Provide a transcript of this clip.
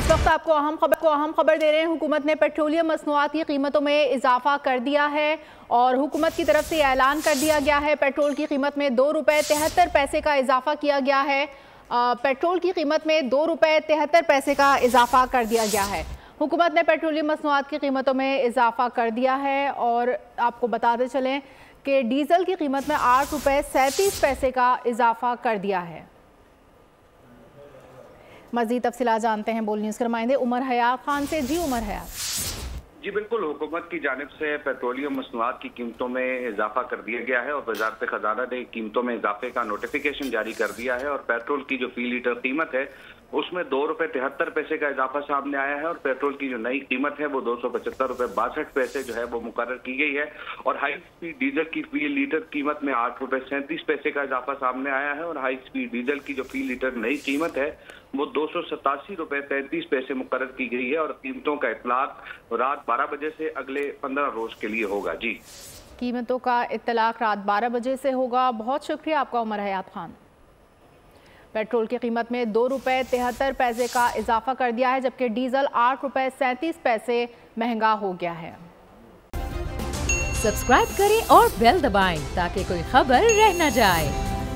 इस वक्त आपको अहम खबर दे रहे हैं। हुकूमत ने पेट्रोलियम मसनूआत की कीमतों में इजाफा कर दिया है और हुकूमत की तरफ से ऐलान कर दिया गया है। पेट्रोल की कीमत में ₹2.73 का इजाफा किया गया है। पेट्रोल की कीमत में ₹2.73 का इजाफा कर दिया गया है। हुकूमत ने पेट्रोलियम मसनूआत की कीमतों में इजाफा कर दिया है और आपको बताते चलें कि डीजल की कीमत में ₹8.37 का इजाफा कर दिया है। मज़ीद तफसीलात जानते हैं बोल न्यूज़ के नुमाइंदे उमर हयात खान से। जी उमर हयात। जी बिल्कुल, हुकूमत की जानिब से पेट्रोलियम मसनूआत की कीमतों में इजाफा कर दिया गया है और वजारत खजाना ने कीमतों में इजाफे का नोटिफिकेशन जारी कर दिया है और पेट्रोल की जो फी लीटर कीमत है उसमें ₹2.73 का इजाफा सामने आया है और पेट्रोल की जो नई कीमत है वो ₹275.62 जो है वो मुकर्रर की गई है और हाई स्पीड डीजल की फी लीटर कीमत में ₹8.37 का इजाफा सामने आया है और हाई स्पीड डीजल की जो फी लीटर नई कीमत है वो ₹287.33 मुकर्रर की गई है और कीमतों का इतलाक रात 12 बजे से अगले 15 रोज के लिए होगा। जी, कीमतों का इतलाक रात 12 बजे से होगा। बहुत शुक्रिया आपका उमर हयात खान। पेट्रोल की कीमत में ₹2.73 का इजाफा कर दिया है जबकि डीजल ₹8.37 महंगा हो गया है। सब्सक्राइब करें और बेल दबाएं ताकि कोई खबर रह न जाए।